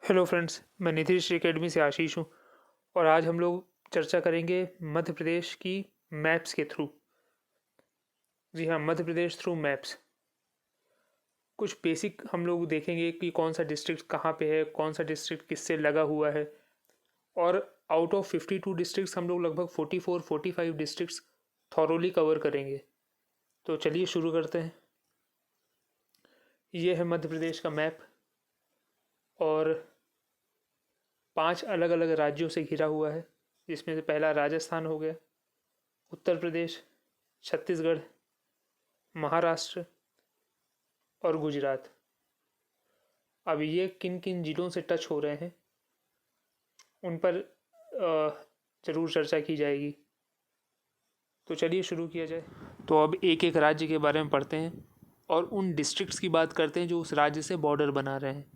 Hello friends, मैं Nitish academy से आशीष हूँ और आज हम लोग चर्चा करेंगे मध्य प्रदेश की मैप्स के थ्रू। जी हाँ, मध्य प्रदेश थ्रू मैप्स। कुछ बेसिक हम लोग देखेंगे कि कौन सा डिस्ट्रिक्ट कहाँ पे है, कौन सा डिस्ट्रिक्ट किससे लगा हुआ है। और आउट ऑफ 52 डिस्ट्रिक्ट्स हम लोग लगभग 44-45 डिस्ट्रिक्ट्स थॉरोली कवर करेंगे। तो चलिए शुरू करते हैं। ये है मध्य प्रदेश का मैप और 5 अलग अलग राज्यों से घिरा हुआ है, जिसमें से पहला राजस्थान हो गया, उत्तर प्रदेश, छत्तीसगढ़, महाराष्ट्र और गुजरात। अब ये किन किन जिलों से टच हो रहे हैं उन पर ज़रूर चर्चा की जाएगी। तो चलिए शुरू किया जाए। तो अब एक एक राज्य के बारे में पढ़ते हैं और उन डिस्ट्रिक्ट्स की बात करते हैं जो उस राज्य से बॉर्डर बना रहे हैं।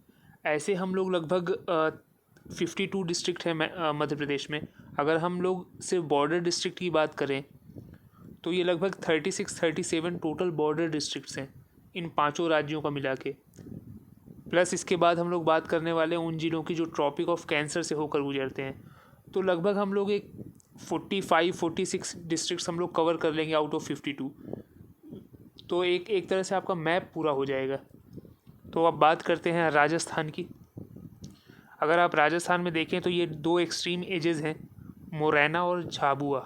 ऐसे हम लोग लगभग 52 डिस्ट्रिक्ट हैं मध्य प्रदेश में। अगर हम लोग सिर्फ बॉर्डर डिस्ट्रिक्ट की बात करें तो ये लगभग 36-37 टोटल बॉर्डर डिस्ट्रिक्ट्स हैं इन पांचों राज्यों का मिला के। प्लस इसके बाद हम लोग बात करने वाले हैं उन जिलों की जो ट्रॉपिक ऑफ कैंसर से होकर गुजरते हैं। तो लगभग हम लोग एक 45-46 डिस्ट्रिक्ट्स हम लोग कवर कर लेंगे आउट ऑफ 52। तो एक तरह से आपका मैप पूरा हो जाएगा। तो अब बात करते हैं राजस्थान की। अगर आप राजस्थान में देखें तो ये दो एक्सट्रीम एजेस हैं, मोरैना और झाबुआ।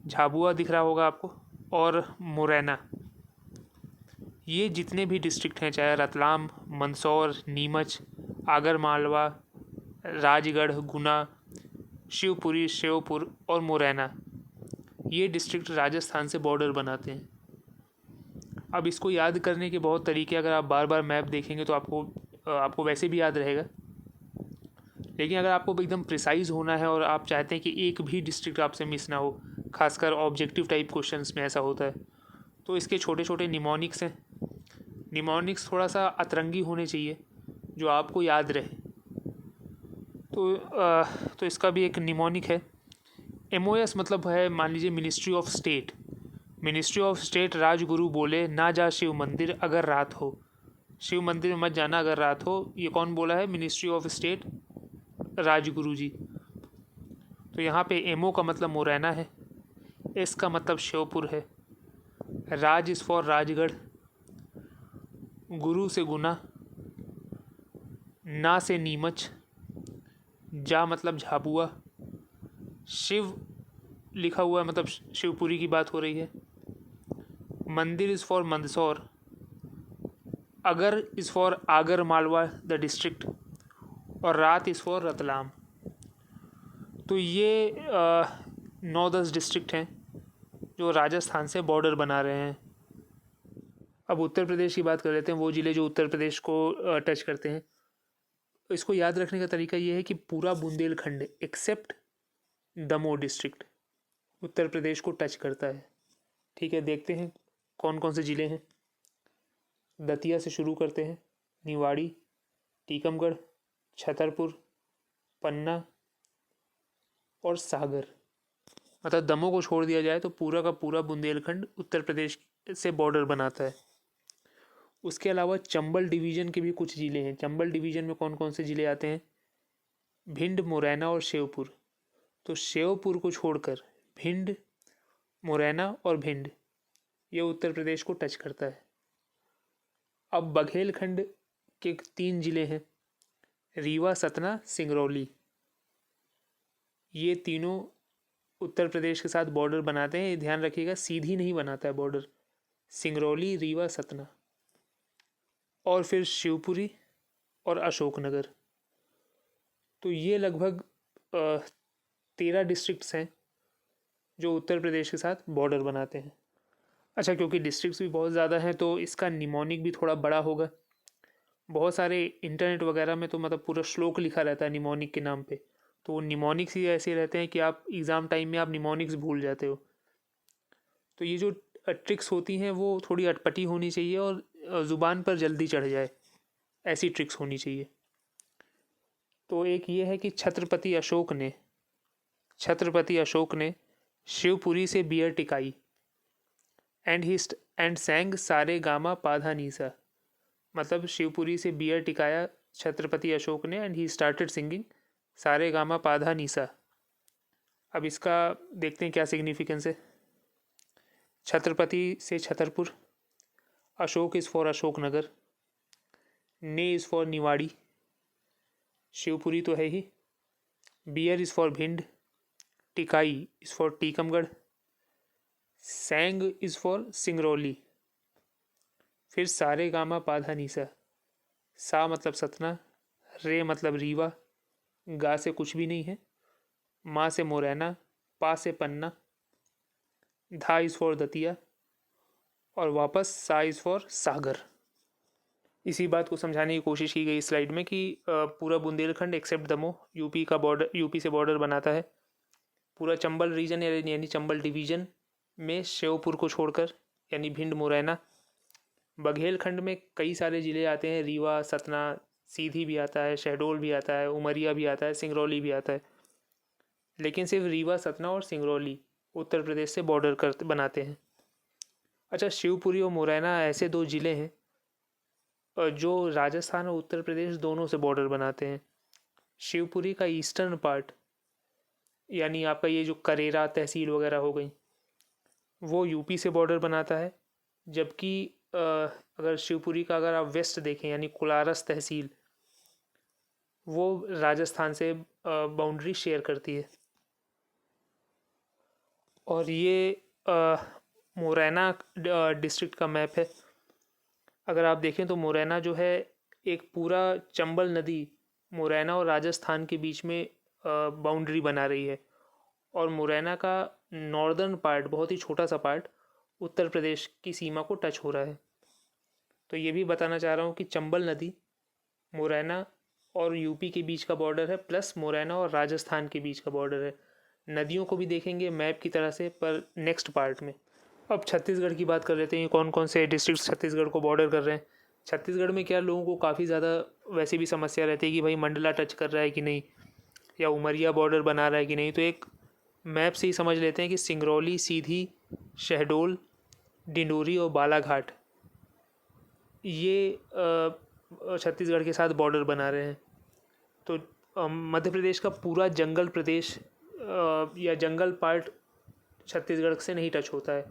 झाबुआ दिख रहा होगा आपको और मुरैना। ये जितने भी डिस्ट्रिक्ट हैं, चाहे रतलाम, मंदसौर, नीमच, आगरमालवा, राजगढ़, गुना, शिवपुरी, श्योपुर और मुरैना, ये डिस्ट्रिक्ट राजस्थान से बॉर्डर बनाते हैं। अब इसको याद करने के बहुत तरीके, अगर आप बार बार मैप देखेंगे तो आपको वैसे भी याद रहेगा। लेकिन अगर आपको एकदम प्रिसाइज होना है और आप चाहते हैं कि एक भी डिस्ट्रिक्ट आपसे मिस ना हो, खासकर ऑब्जेक्टिव टाइप क्वेश्चंस में ऐसा होता है, तो इसके छोटे छोटे निमोनिक्स हैं। निमोनिक्स थोड़ा सा अतरंगी होने चाहिए जो आपको याद रहे। तो इसका भी एक निमोनिक है। MOS मतलब है, मान लीजिए, ministry of state. Ministry of state Rajguru बोले ना जा शिव मंदिर अगर रात हो। शिव मंदिर में मत जाना अगर रात हो। ये कौन बोला है? मिनिस्ट्री ऑफ स्टेट, राजगुरु जी। तो यहाँ पे MO का मतलब मुरैना है, S का मतलब श्योपुर है, राज इस फॉर राजगढ़, गुरु से गुना, ना से नीमच, जा मतलब झाबुआ, शिव लिखा हुआ है मतलब शिवपुरी की बात हो रही है, मंदिर इज़ फॉर मंदसौर, अगर is for Agar Malwa the district, और रात इज़ फॉर रतलाम। तो ये 9-10 डिस्ट्रिक्ट हैं जो राजस्थान से बॉर्डर बना रहे हैं। अब उत्तर प्रदेश की बात कर लेते हैं, वो ज़िले जो उत्तर प्रदेश को टच करते हैं। इसको याद रखने का तरीका ये है कि पूरा बुंदेलखंड एक्सेप्ट दमोह डिस्ट्रिक्ट उत्तर प्रदेश को टच करता है। ठीक है, देखते हैं कौन कौन से ज़िले हैं। दतिया से शुरू करते हैं, निवाड़ी, टीकमगढ़, छतरपुर, पन्ना और सागर। मतलब दमोह को छोड़ दिया जाए तो पूरा का पूरा बुंदेलखंड उत्तर प्रदेश से बॉर्डर बनाता है। उसके अलावा चंबल डिवीज़न के भी कुछ ज़िले हैं। चंबल डिवीज़न में कौन कौन से ज़िले आते हैं? भिंड, मुरैना और श्योपुर। तो श्योपुर को छोड़कर भिंड, मुरैना और भिंड, ये उत्तर प्रदेश को टच करता है। अब बघेलखंड के 3 ज़िले हैं, रीवा, सतना, सिंगरौली। ये तीनों उत्तर प्रदेश के साथ बॉर्डर बनाते हैं। ये ध्यान रखिएगा, सीधी नहीं बनाता है बॉर्डर। सिंगरौली, रीवा, सतना और फिर शिवपुरी और अशोकनगर। तो ये लगभग 13 डिस्ट्रिक्ट्स हैं जो उत्तर प्रदेश के साथ बॉर्डर बनाते हैं। अच्छा, क्योंकि डिस्ट्रिक्ट्स भी बहुत ज़्यादा हैं तो इसका निमोनिक भी थोड़ा बड़ा होगा। बहुत सारे इंटरनेट वगैरह में तो मतलब पूरा श्लोक लिखा रहता है निमोनिक के नाम पे। तो वो निमोनिक्स ही ऐसे रहते हैं कि आप एग्ज़ाम टाइम में आप निमोनिक्स भूल जाते हो। तो ये जो ट्रिक्स होती हैं वो थोड़ी अटपटी होनी चाहिए और ज़ुबान पर जल्दी चढ़ जाए, ऐसी ट्रिक्स होनी चाहिए। तो एक ये है कि छत्रपति अशोक ने शिवपुरी से बियर टिकाई एंड सैंग सारे गामा पाधा नीसा। मतलब शिवपुरी से बियर टिकाया छत्रपति अशोक ने, एंड ही स्टार्टेड सिंगिंग सारे गामा पाधा नीसा। अब इसका देखते हैं क्या सिग्निफिकेंस है। छत्रपति से छतरपुर, अशोक इज़ फॉर अशोकनगर, ने इज़ फॉर निवाड़ी, शिवपुरी तो है ही, बियर इज़ फॉर भिंड, टिकाई is for Tikamgarh, sang is for Singrauli. फिर सारे गामा पाधा नीसा, सा मतलब सतना, रे मतलब रीवा, गा से कुछ भी नहीं है, माँ से मुरैना, पा से पन्ना, धा इज़ फॉर दतिया, और वापस सा इज़ फॉर सागर। इसी बात को समझाने की कोशिश की गई स्लाइड में कि पूरा बुंदेलखंड एक्सेप्ट दमोह यूपी का बॉर्डर, यूपी से बॉर्डर बनाता है। पूरा चंबल रीजन यानी चंबल डिवीजन में श्योपुर को छोड़कर, यानी भिंड मुरैना। बघेलखंड में कई सारे ज़िले आते हैं, रीवा, सतना, सीधी भी आता है, शहडोल भी आता है, उमरिया भी आता है, सिंगरौली भी आता है। लेकिन सिर्फ रीवा, सतना और सिंगरौली उत्तर प्रदेश से बॉर्डर कर बनाते हैं। अच्छा, शिवपुरी और मुरैना ऐसे दो ज़िले हैं जो राजस्थान और उत्तर प्रदेश दोनों से बॉर्डर बनाते हैं। शिवपुरी का ईस्टर्न पार्ट, यानी आपका ये जो करेरा तहसील वगैरह हो गई, वो यूपी से बॉर्डर बनाता है। जबकि अगर शिवपुरी का अगर आप वेस्ट देखें, यानी कोलारस तहसील, वो राजस्थान से बाउंड्री शेयर करती है। और ये मुरैना डिस्ट्रिक्ट का मैप है। अगर आप देखें तो मुरैना जो है एक पूरा चंबल नदी मुरैना और राजस्थान के बीच में बाउंड्री बना रही है, और मुरैना का नॉर्दर्न पार्ट, बहुत ही छोटा सा पार्ट, उत्तर प्रदेश की सीमा को टच हो रहा है। तो ये भी बताना चाह रहा हूँ कि चंबल नदी मुरैना और यूपी के बीच का बॉर्डर है, प्लस मुरैना और राजस्थान के बीच का बॉर्डर है। नदियों को भी देखेंगे मैप की तरह से, पर नेक्स्ट पार्ट में। अब छत्तीसगढ़ की बात कर लेते हैं, कौन कौन से डिस्ट्रिक्ट छत्तीसगढ़ को बॉर्डर कर रहे हैं। छत्तीसगढ़ में क्या, लोगों को काफ़ी ज़्यादा वैसे भी समस्या रहती है कि भाई मंडला टच कर रहा है कि नहीं, या उमरिया बॉर्डर बना रहा है कि नहीं। तो एक मैप से ही समझ लेते हैं कि सिंगरौली, सीधी, शहडोल, डिंडोरी और बालाघाट ये छत्तीसगढ़ के साथ बॉर्डर बना रहे हैं। तो मध्य प्रदेश का पूरा जंगल प्रदेश या जंगल पार्ट छत्तीसगढ़ से नहीं टच होता है।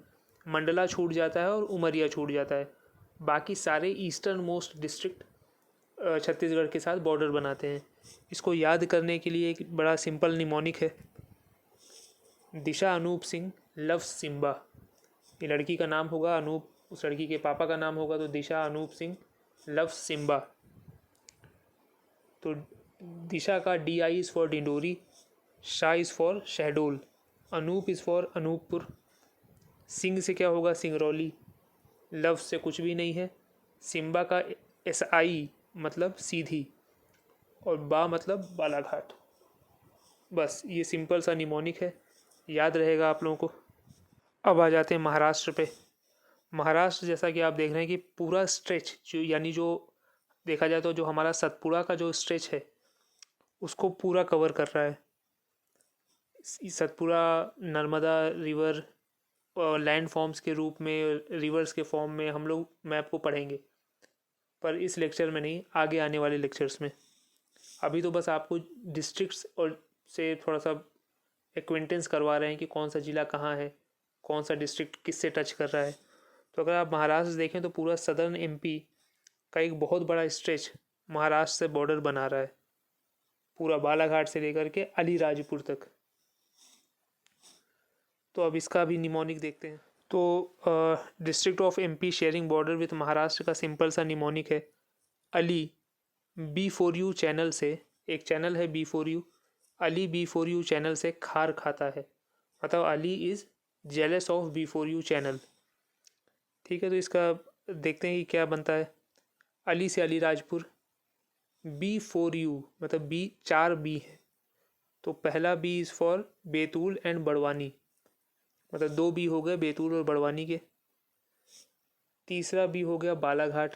मंडला छूट जाता है और उमरिया छूट जाता है। बाकी सारे ईस्टर्न मोस्ट डिस्ट्रिक्ट छत्तीसगढ़ के साथ बॉर्डर बनाते हैं। इसको याद करने के लिए एक बड़ा सिंपल निमोनिक है, दिशा अनूप सिंह लव सिम्बा। ये लड़की का नाम होगा अनूप, उस लड़की के पापा का नाम होगा तो दिशा अनूप सिंह लव सिम्बा। तो दिशा का D I is for Dindori, Shah is for Shahdol, Anup is for Anuppur, Singh से क्या होगा सिंगरौली, लव से कुछ भी नहीं है, सिम्बा का एस आई मतलब सीधी, और बा मतलब बालाघाट। बस ये सिंपल सा निमोनिक है, याद रहेगा आप लोगों को। अब आ जाते हैं महाराष्ट्र पे। महाराष्ट्र जैसा कि आप देख रहे हैं कि पूरा स्ट्रेच जो, यानी जो देखा जाए तो जो हमारा सतपुड़ा का जो स्ट्रेच है उसको पूरा कवर कर रहा है। Satpura Narmada river land forms के रूप में, रिवर्स के फॉर्म में हम लोग मैप को पढ़ेंगे, पर इस लेक्चर में नहीं, आगे आने वाले लेक्चर्स में। अभी तो बस आपको डिस्ट्रिक्ट्स और से थोड़ा सा एक्वेंटेंस करवा रहे हैं कि कौन सा ज़िला कहाँ है, कौन सा डिस्ट्रिक्ट किससे टच कर रहा है। तो अगर आप महाराष्ट्र देखें तो पूरा सदर्न एमपी का एक बहुत बड़ा स्ट्रेच महाराष्ट्र से बॉर्डर बना रहा है, पूरा बालाघाट से लेकर के अलीराजपुर तक। तो अब इसका भी निमोनिक देखते हैं। तो district of MP sharing border with Maharashtra का सिंपल सा निमोनिक है अली। B4U चैनल से, एक चैनल है B4U, अली B4U चैनल से खार खाता है, मतलब Ali is jealous of B4U channel. ठीक है, तो इसका देखते हैं कि क्या बनता है। अली से अलीराजपुर, B4U मतलब बी 4 बी है, तो पहला B is for Betul and Barwani, मतलब 2 बी हो गए बैतूल और बड़वानी के। तीसरा बी हो गया बालाघाट,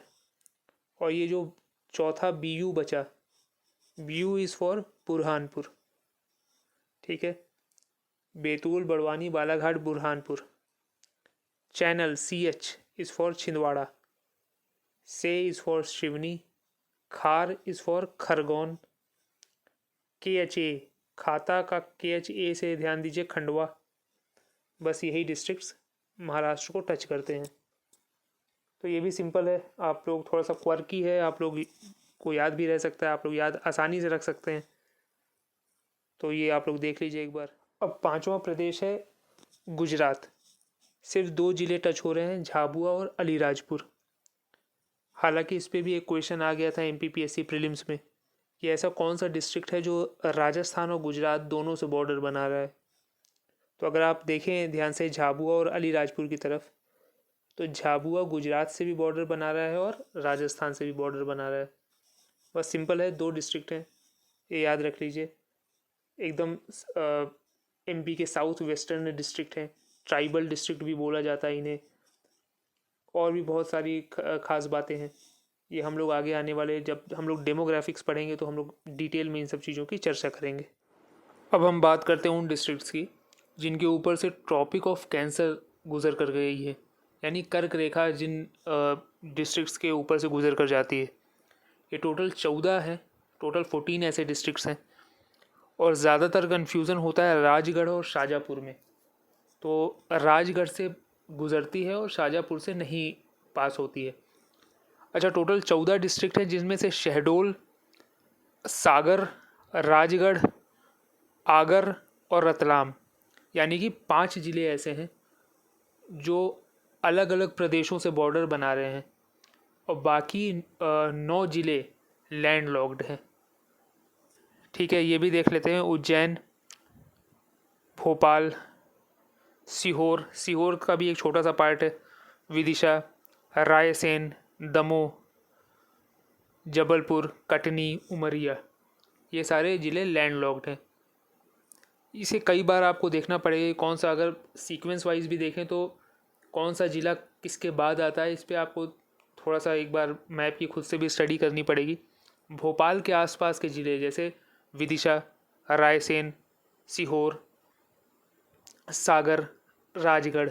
और ये जो चौथा BU बचा, BU इज़ फॉर बुरहानपुर। ठीक है, Betul, Barwani, Balaghat, Burhanpur. Channel CH is for Chhindwara, से इज़ फॉर शिवनी, खार इज़ फॉर खरगोन, KHA खाता का KHA से ध्यान दीजिए खंडवा। बस यही डिस्ट्रिक्ट्स महाराष्ट्र को टच करते हैं। तो ये भी सिंपल है, आप लोग थोड़ा सा क्वर्की है, आप लोग को याद भी रह सकता है, आप लोग याद आसानी से रख सकते हैं। तो ये आप लोग देख लीजिए एक बार। अब पांचवा प्रदेश है गुजरात। सिर्फ 2 जिले टच हो रहे हैं, झाबुआ और अलीराजपुर। हालांकि इस पर भी एक क्वेश्चन आ गया था MPPSC प्रीलिम्स में कि ऐसा कौन सा डिस्ट्रिक्ट है जो राजस्थान और गुजरात दोनों से बॉर्डर बना रहा है। तो अगर आप देखें ध्यान से झाबुआ और अलीराजपुर की तरफ, तो झाबुआ गुजरात से भी बॉर्डर बना रहा है और राजस्थान से भी बॉर्डर बना रहा है। बस सिंपल है, 2 डिस्ट्रिक्ट हैं, ये याद रख लीजिए। एकदम MP के साउथ वेस्टर्न डिस्ट्रिक्ट हैं, ट्राइबल डिस्ट्रिक्ट भी बोला जाता है इन्हें। और भी बहुत सारी खास बातें हैं, ये हम लोग आगे आने वाले जब हम लोग डेमोग्राफिक्स पढ़ेंगे तो हम लोग डिटेल में इन सब चीज़ों की चर्चा करेंगे। अब हम बात करते हैं उन डिस्ट्रिक्ट्स की जिनके ऊपर से ट्रॉपिक ऑफ कैंसर गुजर कर गई है, यानी कर्क रेखा जिन डिस्ट्रिक्ट्स के ऊपर से गुजर कर जाती है। ये टोटल 14 है, टोटल 14 ऐसे डिस्ट्रिक्ट्स हैं। और ज़्यादातर कन्फ्यूज़न होता है राजगढ़ और शाजापुर में। तो राजगढ़ से गुजरती है और शाजापुर से नहीं पास होती है। अच्छा, टोटल 14 डिस्ट्रिक्ट है जिनमें से शहडोल, सागर, राजगढ़, आगर और रतलाम, यानी कि 5 ज़िले ऐसे हैं जो अलग अलग प्रदेशों से बॉर्डर बना रहे हैं और बाकी 9 ज़िले लैंड लॉक्ड हैं। ठीक है, ये भी देख लेते हैं। उज्जैन, भोपाल, सीहोर का भी एक छोटा सा पार्ट है, विदिशा, रायसेन, दमोह, जबलपुर, कटनी, उमरिया, ये सारे ज़िले लैंड लॉक्ड हैं। इसे कई बार आपको देखना पड़ेगा कौन सा, अगर सीक्वेंस वाइज भी देखें तो कौन सा ज़िला किसके बाद आता है, इस पर आपको थोड़ा सा एक बार मैप की खुद से भी स्टडी करनी पड़ेगी। भोपाल के आसपास के ज़िले जैसे विदिशा, रायसेन, सीहोर, सागर, राजगढ़,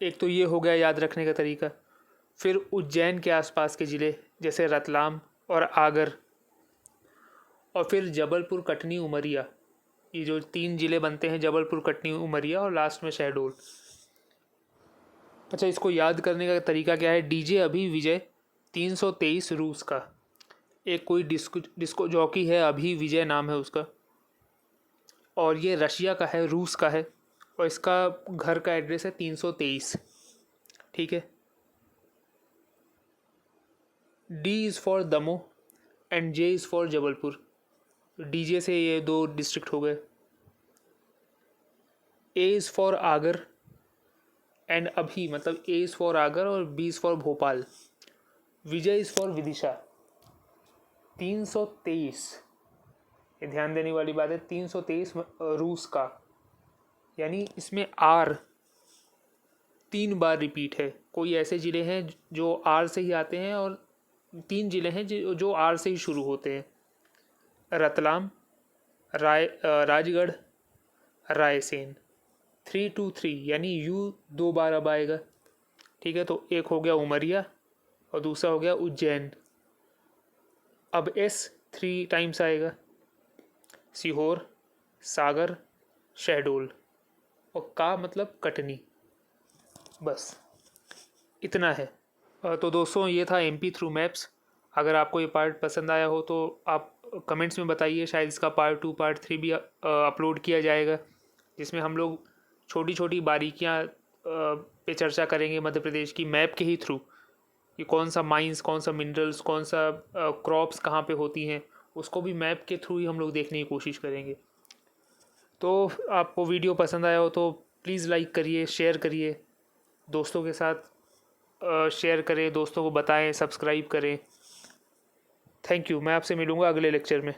एक तो ये हो गया याद रखने का तरीका। फिर उज्जैन के आसपास के ज़िले जैसे रतलाम और आगर, और फिर जबलपुर, कटनी, उमरिया, ये जो 3 ज़िले बनते हैं, जबलपुर, कटनी, उमरिया, और लास्ट में शहडोल। अच्छा, इसको याद करने का तरीका क्या है? DJ अभी विजय 323 रूस का एक कोई डिस्को जॉकी है, अभी विजय नाम है उसका, और ये रशिया का है, रूस का है, और इसका घर का एड्रेस है 323। ठीक है। D is for Damoh and J is for Jabalpur. DJ से ये 2 डिस्ट्रिक्ट हो गए। A is for Agar and अभी, मतलब A इज़ फॉर आगर और B is for Bhopal. Vijay is for Vidisha. 323, ये ध्यान देने वाली बात है, 323 रूस का, यानी इसमें R 3 बार रिपीट है। कोई ऐसे ज़िले हैं जो R से ही आते हैं और 3 ज़िले हैं जो R से ही शुरू होते हैं, रतलाम, राजगढ़, रायसेन। 323 यानी U 2 बार अब आएगा। ठीक है, तो एक हो गया उमरिया और दूसरा हो गया उज्जैन। अब S 3 टाइम्स आएगा, सीहोर, सागर, शहडोल, और का मतलब कटनी। बस इतना है। तो दोस्तों, ये था MP थ्रू मैप्स। अगर आपको ये पार्ट पसंद आया हो तो आप कमेंट्स में बताइए, शायद इसका पार्ट 2 पार्ट 3 भी अपलोड किया जाएगा, जिसमें हम लोग छोटी छोटी बारीकियाँ पे चर्चा करेंगे मध्य प्रदेश की मैप के ही थ्रू, कि कौन सा माइंस, कौन सा मिनरल्स, कौन सा क्रॉप्स कहाँ पे होती हैं, उसको भी मैप के थ्रू ही हम लोग देखने की कोशिश करेंगे। तो आपको वीडियो पसंद आया हो तो प्लीज़ लाइक करिए, शेयर करिए, दोस्तों के साथ शेयर करें, दोस्तों को बताएं, सब्सक्राइब करें। Thank you. मैं आपसे मिलूँगा अगले लेक्चर में।